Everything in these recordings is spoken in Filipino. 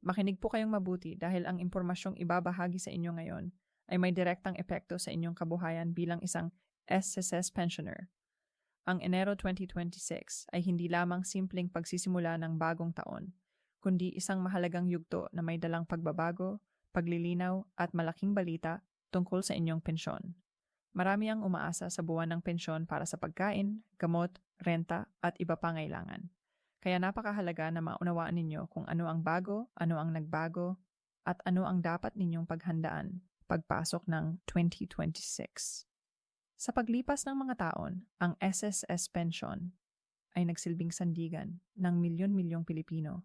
Makinig po kayong mabuti dahil ang impormasyong ibabahagi sa inyo ngayon ay may direktang epekto sa inyong kabuhayan bilang isang SSS pensioner. Ang Enero 2026 ay hindi lamang simpleng pagsisimula ng bagong taon, kundi isang mahalagang yugto na may dalang pagbabago, paglilinaw at malaking balita tungkol sa inyong pensyon. Marami ang umaasa sa buwan ng pensyon para sa pagkain, gamot, renta at iba pang kailangan. Kaya napakahalaga na maunawaan ninyo kung ano ang bago, ano ang nagbago, at ano ang dapat ninyong paghandaan pagpasok ng 2026. Sa paglipas ng mga taon, ang SSS pension ay nagsilbing sandigan ng milyon-milyong Pilipino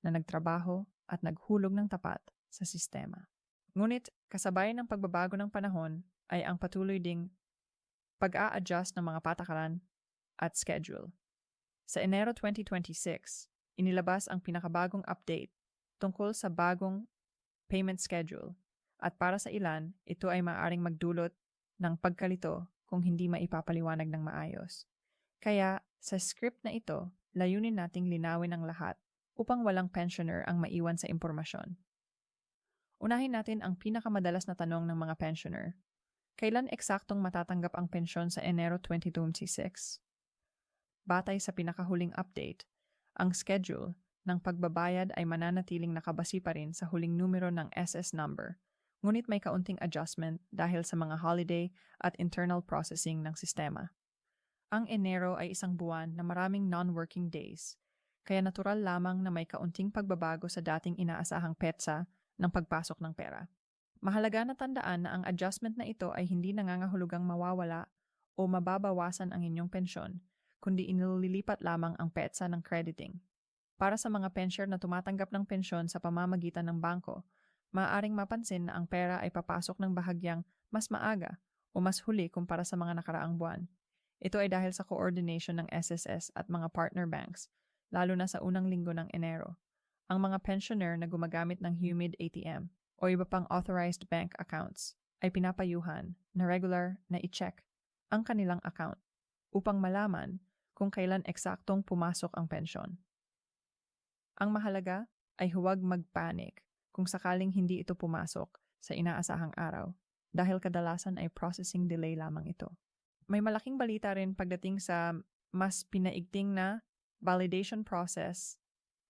na nagtrabaho at naghulog ng tapat sa sistema. Ngunit kasabay ng pagbabago ng panahon ay ang patuloy ding pag-a-adjust ng mga patakaran at schedule. Sa Enero 2026, inilabas ang pinakabagong update tungkol sa bagong payment schedule at para sa ilan, ito ay maaaring magdulot ng pagkalito kung hindi maipapaliwanag ng maayos. Kaya sa script na ito, layunin nating linawin ang lahat upang walang pensioner ang maiwan sa impormasyon. Unahin natin ang pinakamadalas na tanong ng mga pensioner. Kailan eksaktong matatanggap ang pensyon sa Enero 2026? Batay sa pinakahuling update, ang schedule ng pagbabayad ay mananatiling nakabasi pa rin sa huling numero ng SS number, ngunit may kaunting adjustment dahil sa mga holiday at internal processing ng sistema. Ang Enero ay isang buwan na maraming non-working days, kaya natural lamang na may kaunting pagbabago sa dating inaasahang petsa ng pagpasok ng pera. Mahalaga na tandaan na ang adjustment na ito ay hindi nangangahulugang mawawala o mababawasan ang inyong pensyon, kundi inililipat lamang ang petsa ng crediting. Para sa mga pensioner na tumatanggap ng pensyon sa pamamagitan ng bangko, maaaring mapansin na ang pera ay papasok ng bahagyang mas maaga o mas huli kumpara sa mga nakaraang buwan. Ito ay dahil sa coordination ng SSS at mga partner banks, lalo na sa unang linggo ng Enero. Ang mga pensioner na gumagamit ng humid ATM o iba pang authorized bank accounts ay pinapayuhan na regular na i-check ang kanilang account upang malaman kung kailan eksaktong pumasok ang pensyon. Ang mahalaga ay huwag magpanik kung sakaling hindi ito pumasok sa inaasahang araw dahil kadalasan ay processing delay lamang ito. May malaking balita rin pagdating sa mas pinaigting na validation process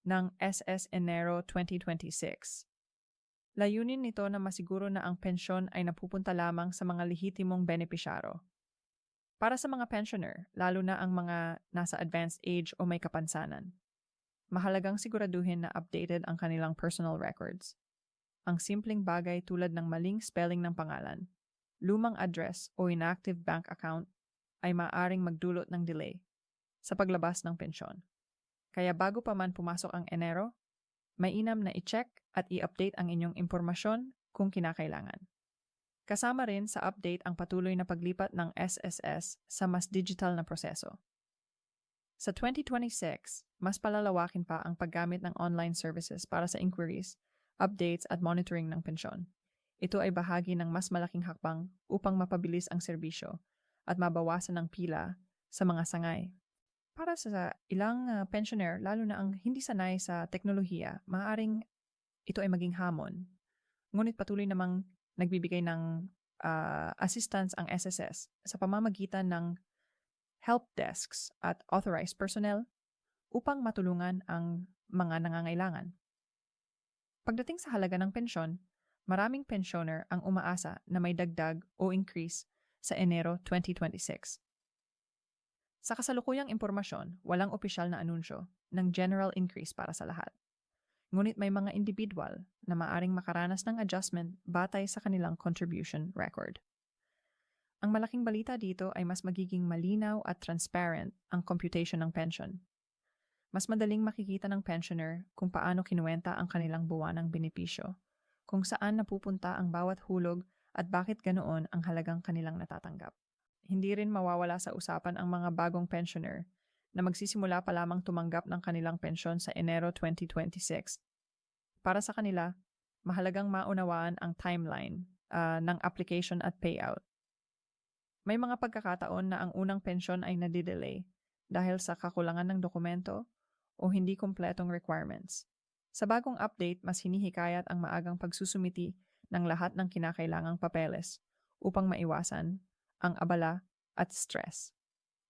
ng SS Enero 2026. Layunin nito na masiguro na ang pensyon ay napupunta lamang sa mga lehitimong benepisyaro. Para sa mga pensioner, lalo na ang mga nasa advanced age o may kapansanan, mahalagang siguraduhin na updated ang kanilang personal records. Ang simpleng bagay tulad ng maling spelling ng pangalan, lumang address o inactive bank account ay maaaring magdulot ng delay sa paglabas ng pensyon. Kaya bago pa man pumasok ang Enero, mainam na i-check at i-update ang inyong impormasyon kung kinakailangan. Kasama rin sa update ang patuloy na paglipat ng SSS sa mas digital na proseso. Sa 2026, mas palalawakin pa ang paggamit ng online services para sa inquiries, updates at monitoring ng pensyon. Ito ay bahagi ng mas malaking hakbang upang mapabilis ang serbisyo at mabawasan ang pila sa mga sangay. Para sa ilang pensioner, lalo na ang hindi sanay sa teknolohiya, maaaring ito ay maging hamon. Ngunit patuloy namang nagbibigay ng assistance ang SSS sa pamamagitan ng help desks at authorized personnel upang matulungan ang mga nangangailangan. Pagdating sa halaga ng pensyon, maraming pensioner ang umaasa na may dagdag o increase sa Enero 2026. Sa kasalukuyang impormasyon, walang opisyal na anunsyo ng general increase para sa lahat. Ngunit may mga individual na maaring makaranas ng adjustment batay sa kanilang contribution record. Ang malaking balita dito ay mas magiging malinaw at transparent ang computation ng pension. Mas madaling makikita ng pensioner kung paano kinuwenta ang kanilang buwanang benepisyo, kung saan napupunta ang bawat hulog at bakit ganoon ang halagang kanilang natatanggap. Hindi rin mawawala sa usapan ang mga bagong pensioner na magsisimula pa lamang tumanggap ng kanilang pensyon sa Enero 2026. Para sa kanila, mahalagang maunawaan ang timeline ng application at payout. May mga pagkakataon na ang unang pensyon ay nadidelay dahil sa kakulangan ng dokumento o hindi kumpletong requirements. Sa bagong update, mas hinihikayat ang maagang pagsusumiti ng lahat ng kinakailangang papeles upang maiwasan ang abala at stress.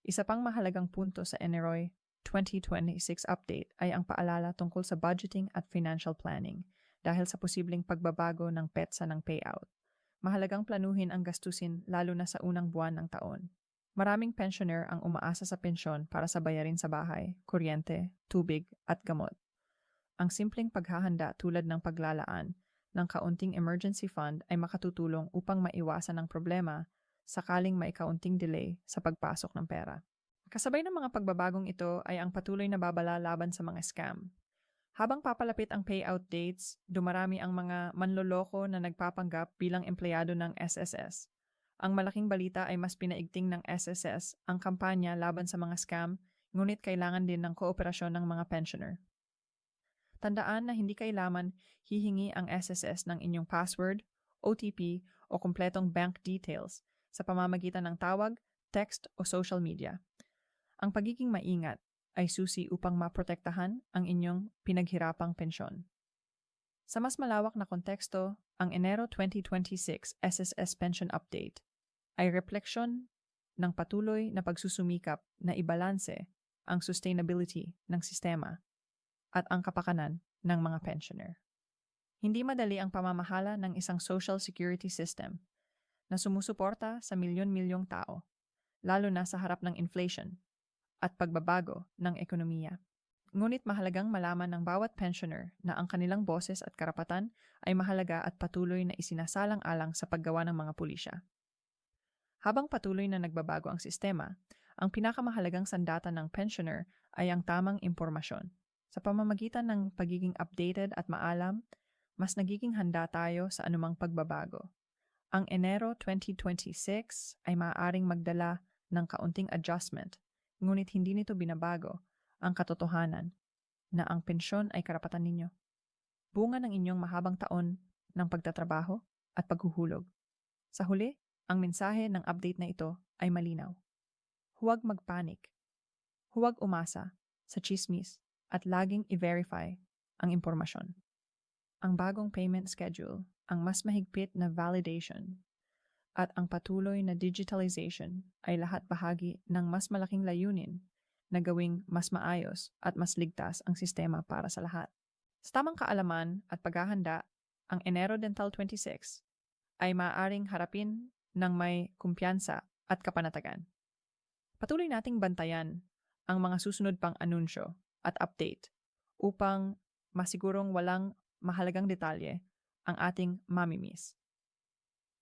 Isa pang mahalagang punto sa NROI 2026 update ay ang paalala tungkol sa budgeting at financial planning dahil sa posibleng pagbabago ng petsa ng payout. Mahalagang planuhin ang gastusin lalo na sa unang buwan ng taon. Maraming pensioner ang umaasa sa pensyon para sa bayarin sa bahay, kuryente, tubig at gamot. Ang simpleng paghahanda tulad ng paglalaan ng kaunting emergency fund ay makatutulong upang maiwasan ang problema sakaling may kaunting delay sa pagpasok ng pera. Kasabay ng mga pagbabagong ito ay ang patuloy na babala laban sa mga scam. Habang papalapit ang payout dates, dumarami ang mga manloloko na nagpapanggap bilang empleyado ng SSS. Ang malaking balita ay mas pinaigting ng SSS ang kampanya laban sa mga scam, ngunit kailangan din ng kooperasyon ng mga pensioner. Tandaan na hindi kailanman hihingi ang SSS ng inyong password, OTP o kumpletong bank details sa pamamagitan ng tawag, text o social media. Ang pagiging maingat ay susi upang maprotektahan ang inyong pinaghirapang pensyon. Sa mas malawak na konteksto, ang Enero 2026 SSS Pension Update ay refleksyon ng patuloy na pagsusumikap na ibalanse ang sustainability ng sistema at ang kapakanan ng mga pensioner. Hindi madali ang pamamahala ng isang social security system na sumusuporta sa milyon-milyong tao, lalo na sa harap ng inflation at pagbabago ng ekonomiya. Ngunit mahalagang malaman ng bawat pensioner na ang kanilang boses at karapatan ay mahalaga at patuloy na isinasalang-alang sa paggawa ng mga pulisya. Habang patuloy na nagbabago ang sistema, ang pinakamahalagang sandata ng pensioner ay ang tamang impormasyon. Sa pamamagitan ng pagiging updated at maalam, mas nagiging handa tayo sa anumang pagbabago. Ang Enero 2026 ay maaaring magdala ng kaunting adjustment, ngunit hindi nito binabago ang katotohanan na ang pensyon ay karapatan ninyo. Bunga ng inyong mahabang taon ng pagtatrabaho at paghuhulog. Sa huli, ang mensahe ng update na ito ay malinaw. Huwag magpanik. Huwag umasa sa chismis at laging i-verify ang impormasyon. Ang bagong payment schedule, ang mas mahigpit na validation, at ang patuloy na digitalization ay lahat bahagi ng mas malaking layunin na gawing mas maayos at mas ligtas ang sistema para sa lahat. Sa tamang kaalaman at paghahanda, ang Enero Dental 26 ay maaaring harapin ng may kumpiyansa at kapanatagan. Patuloy nating bantayan ang mga susunod pang anunsyo at update upang masigurong walang mahalagang detalye ang ating mamimiss.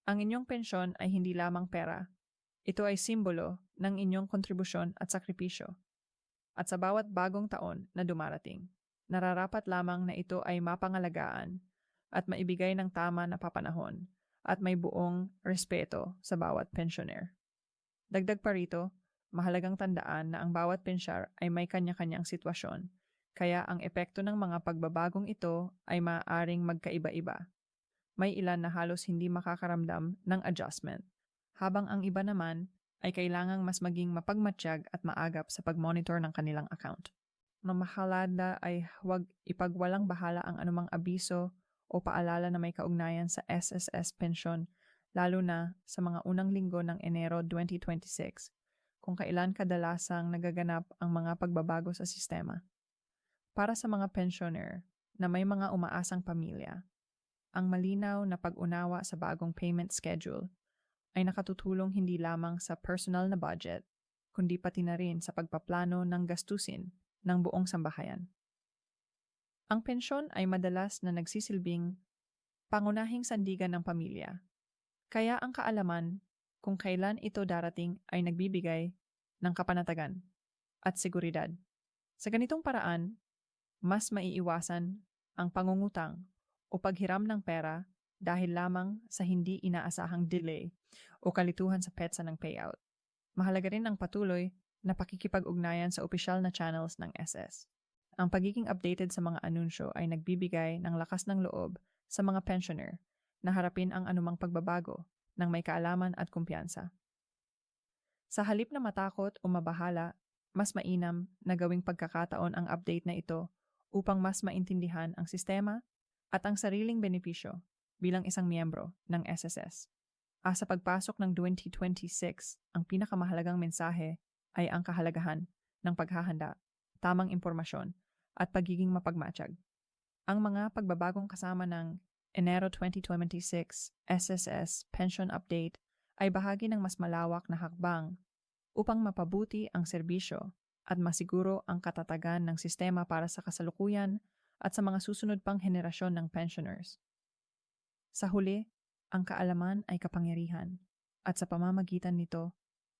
Ang inyong pensyon ay hindi lamang pera. Ito ay simbolo ng inyong kontribusyon at sakripisyo. At sa bawat bagong taon na dumarating, nararapat lamang na ito ay mapangalagaan at maibigay ng tama na papanahon at may buong respeto sa bawat pensioner. Dagdag pa rito, mahalagang tandaan na ang bawat pensyar ay may kanya-kanyang sitwasyon, kaya ang epekto ng mga pagbabagong ito ay maaaring magkaiba-iba. May ilan na halos hindi makakaramdam ng adjustment, habang ang iba naman ay kailangang mas maging mapagmatsyag at maagap sa pag-monitor ng kanilang account. Ang mahalada ay huwag ipagwalang bahala ang anumang abiso o paalala na may kaugnayan sa SSS pensyon, lalo na sa mga unang linggo ng Enero 2026, kung kailan kadalasang nagaganap ang mga pagbabago sa sistema. Para sa mga pensioner na may mga umaasang pamilya, ang malinaw na pag-unawa sa bagong payment schedule ay nakatutulong hindi lamang sa personal na budget, kundi pati na rin sa pagpaplano ng gastusin ng buong sambahayan. Ang pensyon ay madalas na nagsisilbing pangunahing sandigan ng pamilya, kaya ang kaalaman kung kailan ito darating ay nagbibigay ng kapanatagan at seguridad. Sa ganitong paraan, mas maiiwasan ang pangungutang o paghiram ng pera dahil lamang sa hindi inaasahang delay o kalituhan sa petsa ng payout. Mahalaga rin ang patuloy na pakikipag-ugnayan sa opisyal na channels ng SS. Ang pagiging updated sa mga anunsyo ay nagbibigay ng lakas ng loob sa mga pensioner na harapin ang anumang pagbabago ng may kaalaman at kumpiyansa. Sa halip na matakot o mabahala, mas mainam na gawing pagkakataon ang update na ito upang mas maintindihan ang sistema at ang sariling benepisyo bilang isang miyembro ng SSS. Sa pagpasok ng 2026, ang pinakamahalagang mensahe ay ang kahalagahan ng paghahanda, tamang impormasyon, at pagiging mapagmatsyag. Ang mga pagbabagong kasama ng Enero 2026 SSS Pension Update ay bahagi ng mas malawak na hakbang upang mapabuti ang serbisyo at masiguro ang katatagan ng sistema para sa kasalukuyan at sa mga susunod pang henerasyon ng pensioners. Sa huli, ang kaalaman ay kapangyarihan at sa pamamagitan nito,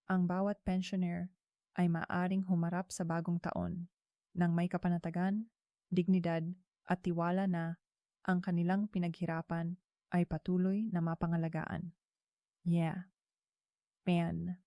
ang bawat pensioner ay maaring humarap sa bagong taon ng may kapanatagan, dignidad at tiwala na ang kanilang pinaghirapan ay patuloy na mapangalagaan. Yeah, man.